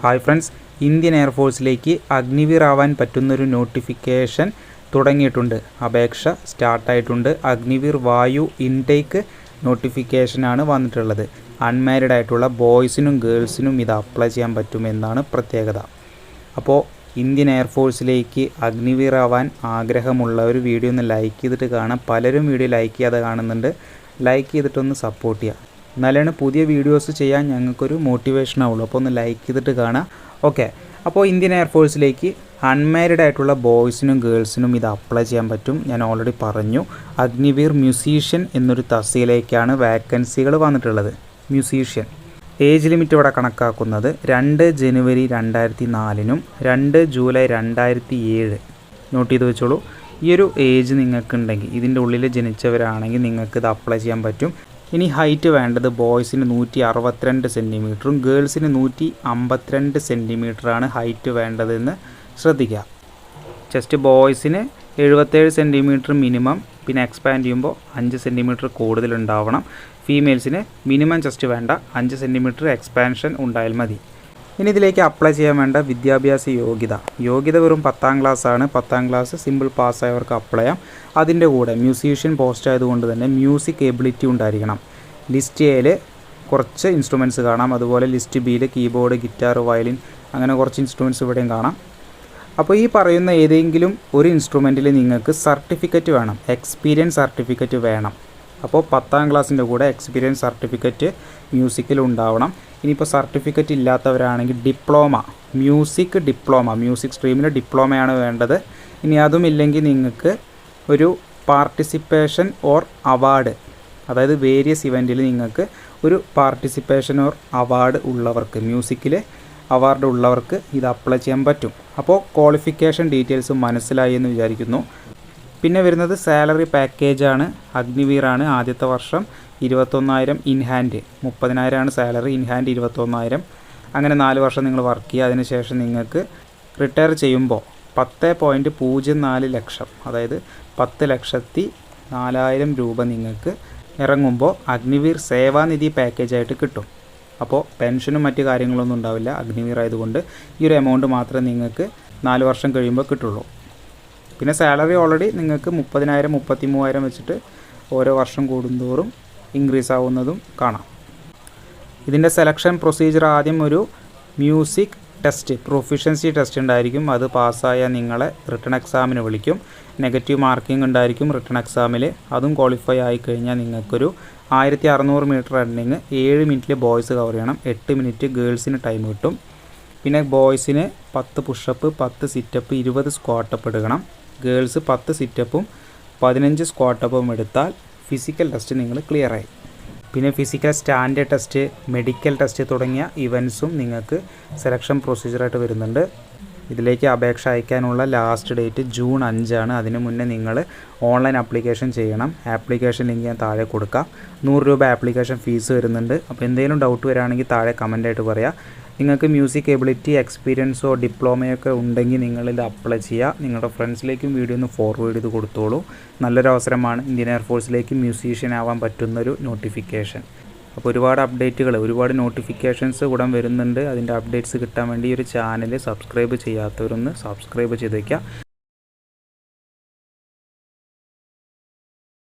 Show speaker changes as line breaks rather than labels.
Hi friends, Indian എയർഫോഴ്സിലേക്ക് Agniveer ആവാൻ പറ്റുന്നൊരു notification തുടങ്ങിയിട്ടുണ്ട്. അപേക്ഷ സ്റ്റാർട്ടായിട്ടുണ്ട്. അഗ്നിവീർ വായു ഇൻടേക്ക് നോട്ടിഫിക്കേഷനാണ് വന്നിട്ടുള്ളത്. അൺമാരീഡ് ആയിട്ടുള്ള ബോയ്സിനും ഗേൾസിനും ഇത് അപ്ലൈ ചെയ്യാൻ പറ്റുമെന്നാണ് പ്രത്യേകത. അപ്പോൾ ഇന്ത്യൻ എയർഫോഴ്സിലേക്ക് അഗ്നിവീർ ആവാൻ ആഗ്രഹമുള്ള ഒരു വീഡിയോ ഒന്ന് ലൈക്ക് ചെയ്തിട്ട് കാണാം. പലരും വീഡിയോ ലൈക്ക് ചെയ്യാതെ കാണുന്നുണ്ട്. ലൈക്ക് ചെയ്തിട്ടൊന്ന് സപ്പോർട്ട് ചെയ്യുക. എന്നാലാണ് പുതിയ വീഡിയോസ് ചെയ്യാൻ ഞങ്ങൾക്കൊരു മോട്ടിവേഷൻ ആവുള്ളൂ. അപ്പോൾ ഒന്ന് ലൈക്ക് ചെയ്തിട്ട് കാണാം. ഓക്കെ, അപ്പോൾ ഇന്ത്യൻ എയർഫോഴ്സിലേക്ക് അൺമാരീഡ് ആയിട്ടുള്ള ബോയ്സിനും ഗേൾസിനും ഇത് അപ്ലൈ ചെയ്യാൻ പറ്റും. ഞാൻ ഓൾറെഡി പറഞ്ഞു. അഗ്നിവീർ മ്യൂസീഷ്യൻ എന്നൊരു തസ്തികയിലേക്കാണ് വാക്കൻസികൾ വന്നിട്ടുള്ളത്. മ്യൂസീഷ്യൻ ഏജ് ലിമിറ്റ് ഇവിടെ കണക്കാക്കുന്നത് 2 ജനുവരി 2004 2 ജൂലൈ 2007. നോട്ട് ചെയ്ത് വെച്ചോളൂ. ഈ ഒരു ഏജ് നിങ്ങൾക്കുണ്ടെങ്കിൽ, ഇതിൻ്റെ ഉള്ളിൽ ജനിച്ചവരാണെങ്കിൽ നിങ്ങൾക്ക് ഇത് അപ്ലൈ ചെയ്യാൻ പറ്റും. ഇനി ഹൈറ്റ് വേണ്ടത് ബോയ്സിന് 162 സെൻറ്റിമീറ്ററും ഗേൾസിന് 152 സെൻറ്റിമീറ്ററാണ് ഹൈറ്റ് വേണ്ടതെന്ന് ശ്രദ്ധിക്കുക. ചെസ്റ്റ് ബോയ്സിന് 77 സെൻറ്റിമീറ്റർ മിനിമം, പിന്നെ എക്സ്പാൻഡ് ചെയ്യുമ്പോൾ 5 സെൻറ്റിമീറ്റർ കൂടുതലുണ്ടാവണം. ഫീമെയിൽസിന് മിനിമം ചെസ്റ്റ് വേണ്ട, 5 സെൻറ്റിമീറ്റർ എക്സ്പാൻഷൻ ഉണ്ടായാൽ മതി. ഇനി ഇതിലേക്ക് അപ്ലൈ ചെയ്യാൻ വേണ്ട വിദ്യാഭ്യാസ യോഗ്യത വെറും 10ാം ക്ലാസ്സാണ്. 10ാം ക്ലാസ് സിമ്പിൾ പാസ്സായവർക്ക് അപ്ലൈ ചെയ്യാം. അതിൻ്റെ കൂടെ മ്യൂസീഷ്യൻ പോസ്റ്റ് ആയതുകൊണ്ട് തന്നെ മ്യൂസിക് എബിലിറ്റി ഉണ്ടായിരിക്കണം. ലിസ്റ്റ് എയിൽ കുറച്ച് ഇൻസ്ട്രുമെൻറ്റ്സ് കാണാം. അതുപോലെ ലിസ്റ്റ് ബിയിൽ കീബോർഡ്, ഗിറ്റാർ, വയലിൻ, അങ്ങനെ കുറച്ച് ഇൻസ്ട്രുമെൻറ്റ്സ് ഇവിടെയും കാണാം. അപ്പോൾ ഈ പറയുന്ന ഏതെങ്കിലും ഒരു ഇൻസ്ട്രുമെൻറ്റിൽ നിങ്ങൾക്ക് സർട്ടിഫിക്കറ്റ് വേണം, എക്സ്പീരിയൻസ് സർട്ടിഫിക്കറ്റ് വേണം. അപ്പോൾ 10ാം ക്ലാസ്സിൻ്റെ കൂടെ എക്സ്പീരിയൻസ് സർട്ടിഫിക്കറ്റ് മ്യൂസിക്കിൽ ഉണ്ടാവണം. ഇനിയിപ്പോൾ സർട്ടിഫിക്കറ്റ് ഇല്ലാത്തവരാണെങ്കിൽ മ്യൂസിക് സ്ട്രീമിൽ ഡിപ്ലോമയാണ് വേണ്ടത്. ഇനി അതുമില്ലെങ്കിൽ നിങ്ങൾക്ക് ഒരു പാർട്ടിസിപ്പേഷൻ ഓർ അവാർഡ്, അതായത് വേരിയസ് ഇവൻറ്റിൽ നിങ്ങൾക്ക് ഒരു പാർട്ടിസിപ്പേഷൻ ഓർ അവാർഡ് ഉള്ളവർക്ക്, മ്യൂസിക്കിൽ അവാർഡ് ഉള്ളവർക്ക് ഇത് അപ്ലൈ ചെയ്യാൻ പറ്റും. അപ്പോൾ ക്വാളിഫിക്കേഷൻ ഡീറ്റെയിൽസ് മനസ്സിലായി എന്ന് വിചാരിക്കുന്നു. പിന്നെ വരുന്നത് സാലറി പാക്കേജാണ്. അഗ്നിവീറാണ്. ആദ്യത്തെ വർഷം 21,000 in hand, 30,000 salary, in hand 21,000. അങ്ങനെ 4 വർഷം നിങ്ങൾ വർക്ക് ചെയ്യുക. അതിനുശേഷം നിങ്ങൾക്ക് റിട്ടയർ ചെയ്യുമ്പോൾ 10.04 ലക്ഷം, അതായത് 10,04,000 രൂപ നിങ്ങൾക്ക് ഇറങ്ങുമ്പോൾ അഗ്നിവീർ സേവാനിധി പാക്കേജായിട്ട് കിട്ടും. അപ്പോൾ പെൻഷനും മറ്റു കാര്യങ്ങളൊന്നും ഉണ്ടാവില്ല. അഗ്നിവീർ ആയതുകൊണ്ട് ഈ ഒരു എമൗണ്ട് മാത്രമേ നിങ്ങൾക്ക് 4 വർഷം കഴിയുമ്പോൾ കിട്ടുള്ളൂ. പിന്നെ സാലറി ഓൾറെഡി നിങ്ങൾക്ക് 30,000 33,000 വെച്ചിട്ട് ഓരോ വർഷം കൂടുന്തോറും ഇൻക്രീസ് ആവുന്നതും കാണാം. ഇതിൻ്റെ സെലക്ഷൻ പ്രൊസീജിയർ ആദ്യം ഒരു മ്യൂസിക് ടെസ്റ്റ്, പ്രൊഫിഷ്യൻസി ടെസ്റ്റ് ഉണ്ടായിരിക്കും. അത് പാസ്സായാൽ നിങ്ങളെ റിട്ടൺ എക്സാമിന് വിളിക്കും. നെഗറ്റീവ് മാർക്കിംഗ് ഉണ്ടായിരിക്കും റിട്ടൺ എക്സാമിൽ. അതും ക്വാളിഫൈ ആയിക്കഴിഞ്ഞാൽ നിങ്ങൾക്കൊരു 1600 മീറ്റർ റണ്ണിങ് 7 മിനിറ്റിൽ ബോയ്സ് കവർ ചെയ്യണം. 8 മിനിറ്റ് ഗേൾസിന് ടൈം കിട്ടും. പിന്നെ ബോയ്സിന് 10 പുഷപ്പ്, 10 സിറ്റപ്പ്, 20 സ്ക്വാട്ടപ്പ് എടുക്കണം. ഗേൾസ് 10 സിറ്റപ്പും 15 സ്ക്വാട്ടപ്പും എടുത്താൽ ഫിസിക്കൽ ടെസ്റ്റ് നിങ്ങൾ ക്ലിയറായി. പിന്നെ physical standard test, medical test തുടങ്ങിയ ഇവൻസും നിങ്ങൾക്ക് സെലക്ഷൻ പ്രൊസീജിയറായിട്ട് വരുന്നുണ്ട്. ഇതിലേക്ക് അപേക്ഷ അയക്കാനുള്ള ലാസ്റ്റ് ഡേറ്റ് ജൂൺ 5 ആണ്. അതിന് മുന്നേ നിങ്ങൾ ഓൺലൈൻ ആപ്ലിക്കേഷൻ ചെയ്യണം. ആപ്ലിക്കേഷൻ ലിങ്ക് ഞാൻ താഴെ കൊടുക്കാം. 100 രൂപ ആപ്ലിക്കേഷൻ ഫീസ് വരുന്നുണ്ട്. അപ്പോൾ എന്തെങ്കിലും ഡൗട്ട് വരികയാണെങ്കിൽ താഴെ കമൻ്റായിട്ട് പറയാം. നിങ്ങൾക്ക് മ്യൂസിക് എബിലിറ്റി, എക്സ്പീരിയൻസോ ഡിപ്ലോമയൊക്കെ ഉണ്ടെങ്കിൽ നിങ്ങളിത് അപ്ലൈ ചെയ്യുക. നിങ്ങളുടെ ഫ്രണ്ട്സിലേക്കും വീഡിയോ ഒന്ന് ഫോർവേഡ് ചെയ്ത് കൊടുത്തോളൂ. നല്ലൊരു അവസരമാണ്. ഇന്ത്യൻ എയർഫോഴ്സിലേക്ക് മ്യൂസീഷ്യൻ ആവാൻ പറ്റുന്നൊരു നോട്ടിഫിക്കേഷൻ. അപ്പോൾ ഒരുപാട് നോട്ടിഫിക്കേഷൻസ് ഉടൻ വരുന്നുണ്ട്. അതിൻ്റെ അപ്ഡേറ്റ്സ് കിട്ടാൻ വേണ്ടി ഈ ഒരു ചാനൽ സബ്സ്ക്രൈബ് ചെയ്യാത്തവരൊന്ന് സബ്സ്ക്രൈബ് ചെയ്ത് വയ്ക്കുക.